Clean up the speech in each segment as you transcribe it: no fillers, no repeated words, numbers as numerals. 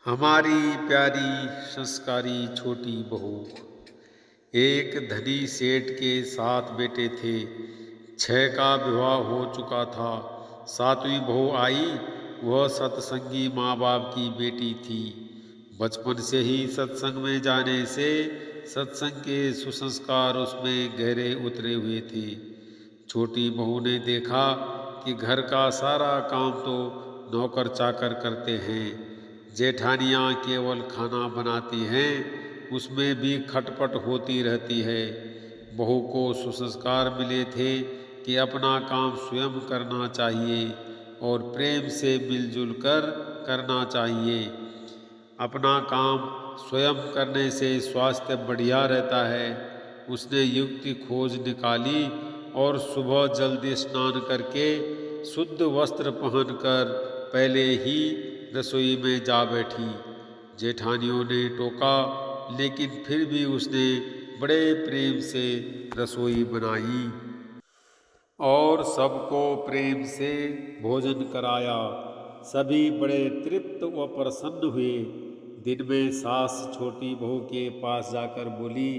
हमारी प्यारी संस्कारी छोटी बहू। एक धनी सेठ के 7 बेटे थे। 6 का विवाह हो चुका था। 7वीं बहू आई। वह सत्संगी माँ बाप की बेटी थी। बचपन से ही सत्संग में जाने से सत्संग के सुसंस्कार उसमें गहरे उतरे हुए थे। छोटी बहू ने देखा कि घर का सारा काम तो नौकर चाकर करते हैं। जेठानियाँ केवल खाना बनाती हैं, उसमें भी खटपट होती रहती है। बहू को सुसंस्कार मिले थे कि अपना काम स्वयं करना चाहिए और प्रेम से मिलजुल कर करना चाहिए। अपना काम स्वयं करने से स्वास्थ्य बढ़िया रहता है। उसने युक्ति खोज निकाली और सुबह जल्दी स्नान करके शुद्ध वस्त्र पहनकर पहले ही रसोई में जा बैठी। जेठानियों ने टोका, लेकिन फिर भी उसने बड़े प्रेम से रसोई बनाई और सबको प्रेम से भोजन कराया। सभी बड़े तृप्त व प्रसन्न हुए। दिन में सास छोटी बहू के पास जाकर बोली,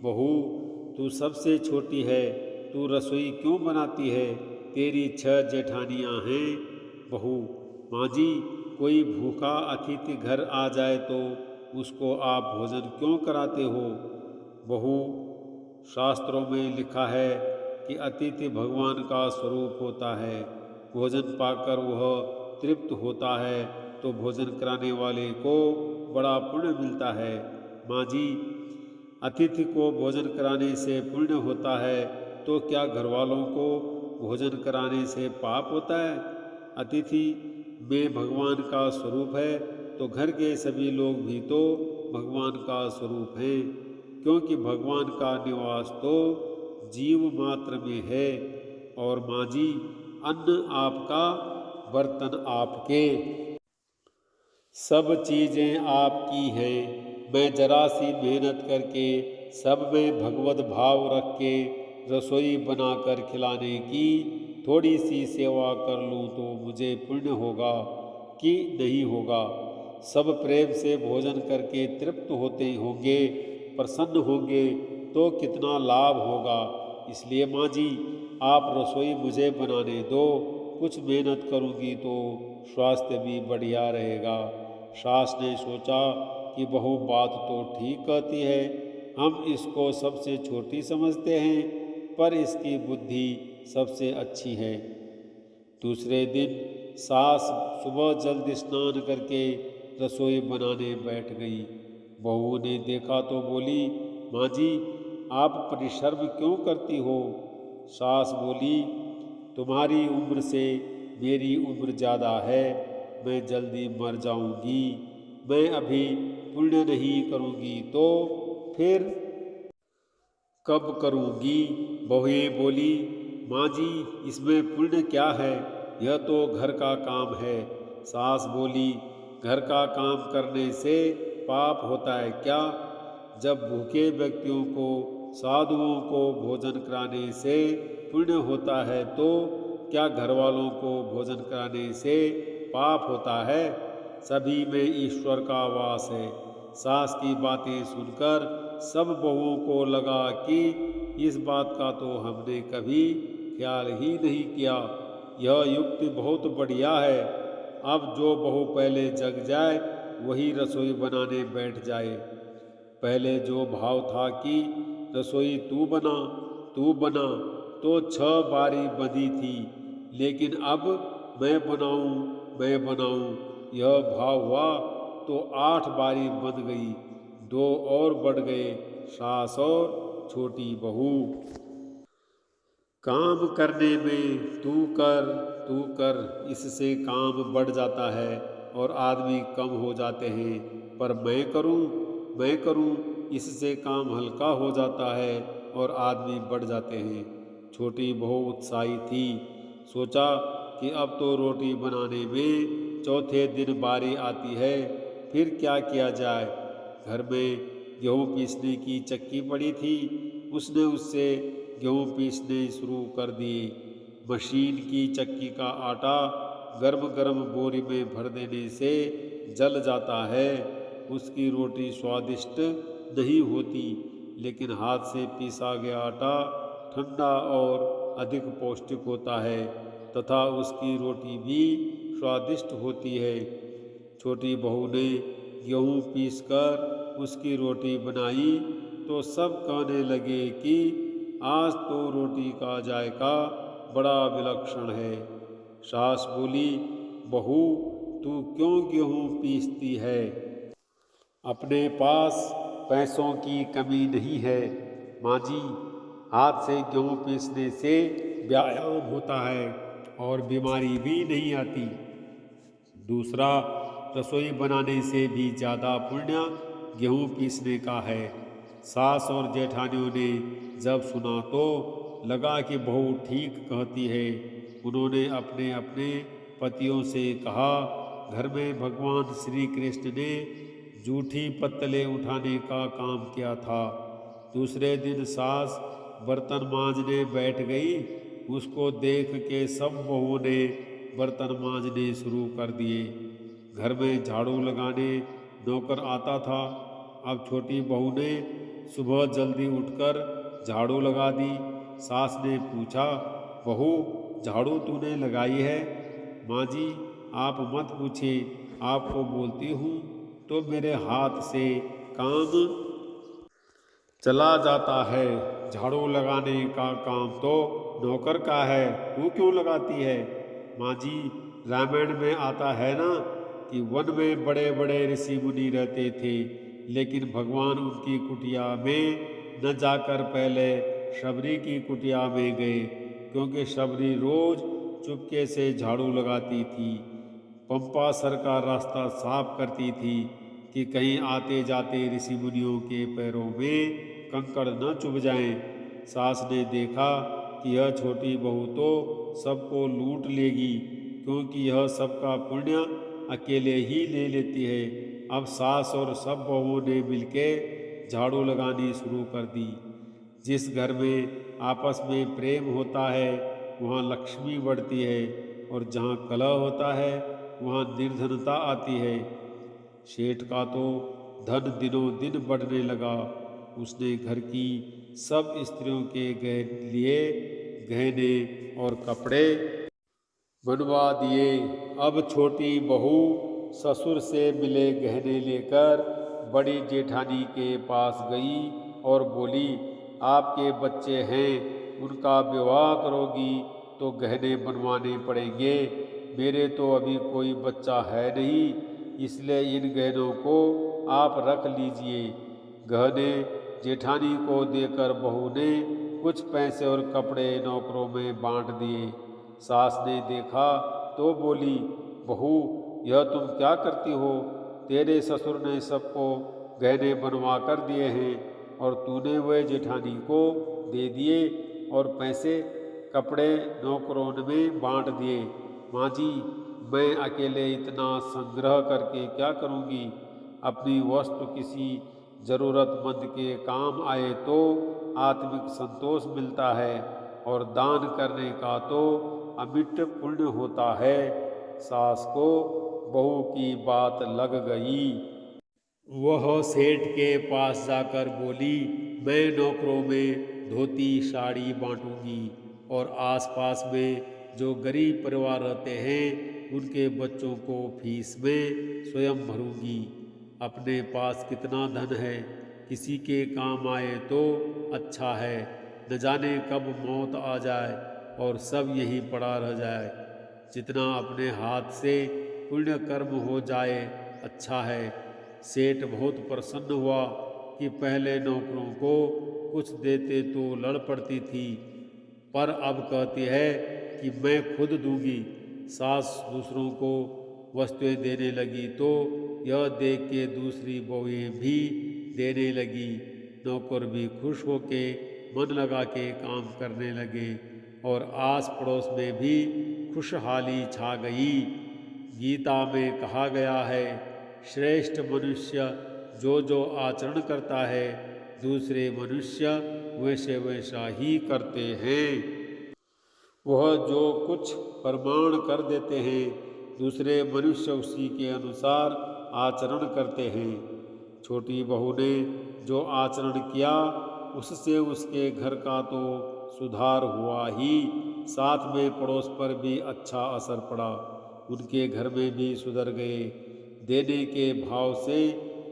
बहू, तू सबसे छोटी है, तू रसोई क्यों बनाती है? तेरी 6 जेठानियाँ हैं। बहू, माँ जी, कोई भूखा अतिथि घर आ जाए तो उसको आप भोजन क्यों कराते हो? बहू, शास्त्रों में लिखा है कि अतिथि भगवान का स्वरूप होता है। भोजन पाकर वह तृप्त होता है तो भोजन कराने वाले को बड़ा पुण्य मिलता है। माँ जी, अतिथि को भोजन कराने से पुण्य होता है तो क्या घर वालों को भोजन कराने से पाप होता है? अतिथि में भगवान का स्वरूप है तो घर के सभी लोग भी तो भगवान का स्वरूप हैं, क्योंकि भगवान का निवास तो जीव मात्र में है। और माँ जी, अन्न आपका, बर्तन आपके, सब चीज़ें आपकी हैं। मैं जरा सी मेहनत करके सब में भगवत भाव रख के रसोई बनाकर खिलाने की थोड़ी सी सेवा कर लूँ तो मुझे पुण्य होगा कि नहीं होगा? सब प्रेम से भोजन करके तृप्त होते होंगे, प्रसन्न होंगे तो कितना लाभ होगा। इसलिए माँ जी, आप रसोई मुझे बनाने दो। कुछ मेहनत करूँगी तो स्वास्थ्य भी बढ़िया रहेगा। सास ने सोचा कि बहू बात तो ठीक कहती है, हम इसको सबसे छोटी समझते हैं, पर इसकी बुद्धि सबसे अच्छी है। दूसरे दिन सास सुबह जल्द स्नान करके रसोई बनाने बैठ गई। बहू ने देखा तो बोली, माँ जी, आप परिश्रम क्यों करती हो? सास बोली, तुम्हारी उम्र से मेरी उम्र ज़्यादा है, मैं जल्दी मर जाऊंगी। मैं अभी पुण्य नहीं करूंगी तो फिर कब करूंगी? बहुएं बोली, माँ जी, इसमें पुण्य क्या है? यह तो घर का काम है। सास बोली, घर का काम करने से पाप होता है क्या? जब भूखे व्यक्तियों को, साधुओं को भोजन कराने से पुण्य होता है तो क्या घर वालों को भोजन कराने से पाप होता है? सभी में ईश्वर का वास है। सास की बातें सुनकर सब बहुओं को लगा कि इस बात का तो हमने कभी ख्याल ही नहीं किया। यह युक्ति बहुत बढ़िया है। अब जो बहू पहले जग जाए वही रसोई बनाने बैठ जाए। पहले जो भाव था कि रसोई तू बना तो 6 बारी बंधी थी, लेकिन अब मैं बनाऊं यह भाव हुआ तो 8 बारी बंध गई। 2 और बढ़ गए, सास और छोटी बहू। काम करने में तू कर, इससे काम बढ़ जाता है और आदमी कम हो जाते हैं। पर मैं करूं, इससे काम हल्का हो जाता है और आदमी बढ़ जाते हैं। छोटी बहू उत्साही थी। सोचा कि अब तो रोटी बनाने में चौथे दिन बारी आती है, फिर क्या किया जाए? घर में गेहूँ पीसने की चक्की पड़ी थी। उसने उससे गेहूँ पीसने शुरू कर दिए। मशीन की चक्की का आटा गर्म गर्म बोरी में भर देने से जल जाता है। उसकी रोटी स्वादिष्ट नहीं होती, लेकिन हाथ से पीसा गया आटा ठंडा और अधिक पौष्टिक होता है तथा उसकी रोटी भी स्वादिष्ट होती है। छोटी बहू ने गेहूं पीसकर उसकी रोटी बनाई तो सब कहने लगे कि आज तो रोटी का जायका बड़ा विलक्षण है। सास बोली, बहू, तू क्यों गेहूं पीसती है? अपने पास पैसों की कमी नहीं है। माँ जी, हाथ से गेहूं पीसने से व्यायाम होता है और बीमारी भी नहीं आती। दूसरा, रसोई बनाने से भी ज़्यादा पुण्य गेहूं पीसने का है। सास और जेठानियों ने जब सुना तो लगा कि बहू ठीक कहती है। उन्होंने अपने अपने पतियों से कहा, घर में भगवान श्री कृष्ण ने जूठी पत्तलें उठाने का काम किया था। दूसरे दिन सास बर्तन मांजने बैठ गई। उसको देख के सब बहुओं ने बर्तन मांजने शुरू कर दिए। घर में झाड़ू लगाने नौकर आता था। अब छोटी बहू ने सुबह जल्दी उठकर झाड़ू लगा दी। सास ने पूछा, बहू, झाड़ू तूने लगाई है? माँ जी, आप मत पूछिए, आपको बोलती हूँ तो मेरे हाथ से काम चला जाता है। झाड़ू लगाने का काम तो नौकर का है, तू क्यों लगाती है? माँ जी, रामायण में आता है ना कि वन में बड़े बड़े ऋषि मुनि रहते थे, लेकिन भगवान उनकी कुटिया में न जाकर पहले शबरी की कुटिया में गए, क्योंकि शबरी रोज चुपके से झाड़ू लगाती थी, पंपा सर का रास्ता साफ करती थी कि कहीं आते जाते ऋषि मुनियों के पैरों में कंकड़ न चुभ जाएं। सास ने देखा कि यह छोटी बहू तो सबको लूट लेगी, क्योंकि यह सबका पुण्य अकेले ही ले लेती है। अब सास और सब बहुओं ने मिलकर झाड़ू लगानी शुरू कर दी। जिस घर में आपस में प्रेम होता है वहाँ लक्ष्मी बढ़ती है, और जहाँ कलह होता है वहाँ निर्धनता आती है। सेठ का तो धन दिनों दिन बढ़ने लगा। उसने घर की सब स्त्रियों के लिए गहने और कपड़े बनवा दिए। अब छोटी बहू ससुर से मिले गहने लेकर बड़ी जेठानी के पास गई और बोली, आपके बच्चे हैं, उनका विवाह करोगी तो गहने बनवाने पड़ेंगे। मेरे तो अभी कोई बच्चा है नहीं, इसलिए इन गहनों को आप रख लीजिए। गहने जेठानी को देकर बहू ने कुछ पैसे और कपड़े नौकरों में बांट दिए। सास ने देखा तो बोली, बहू, यह तुम क्या करती हो? तेरे ससुर ने सबको गहने बनवा कर दिए हैं और तूने वह जेठानी को दे दिए और पैसे कपड़े नौकरों में बांट दिए। माँ जी, मैं अकेले इतना संग्रह करके क्या करूँगी? अपनी वस्तु किसी जरूरतमंद के काम आए तो आत्मिक संतोष मिलता है, और दान करने का तो अमिट पुण्य होता है। सास को बहू की बात लग गई। वह सेठ के पास जाकर बोली, मैं नौकरों में धोती साड़ी बांटूंगी और आसपास में जो गरीब परिवार रहते हैं उनके बच्चों को फीस में स्वयं भरूंगी। अपने पास कितना धन है, किसी के काम आए तो अच्छा है, न जाने कब मौत आ जाए और सब यही पड़ा रह जाए। जितना अपने हाथ से पुण्य कर्म हो जाए अच्छा है। सेठ बहुत प्रसन्न हुआ कि पहले नौकरों को कुछ देते तो लड़ पड़ती थी, पर अब कहती है कि मैं खुद दूंगी। सास दूसरों को वस्तुएं देने लगी तो यह देख के दूसरी बहुएं भी देने लगी। नौकर भी खुश होके मन लगा के काम करने लगे और आस पड़ोस में भी खुशहाली छा गई। गीता में कहा गया है, श्रेष्ठ मनुष्य जो जो आचरण करता है दूसरे मनुष्य वैसे वैसा ही करते हैं। वह जो कुछ प्रमाण कर देते हैं दूसरे मनुष्य उसी के अनुसार आचरण करते हैं। छोटी बहू ने जो आचरण किया उससे उसके घर का तो सुधार हुआ ही, साथ में पड़ोस पर भी अच्छा असर पड़ा। उनके घर में भी सुधर गए। देने के भाव से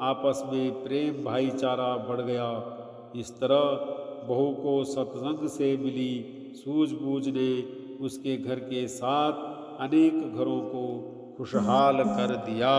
आपस में प्रेम भाईचारा बढ़ गया। इस तरह बहू को सत्संग से मिली सूझबूझ ने उसके घर के साथ अनेक घरों को खुशहाल कर दिया।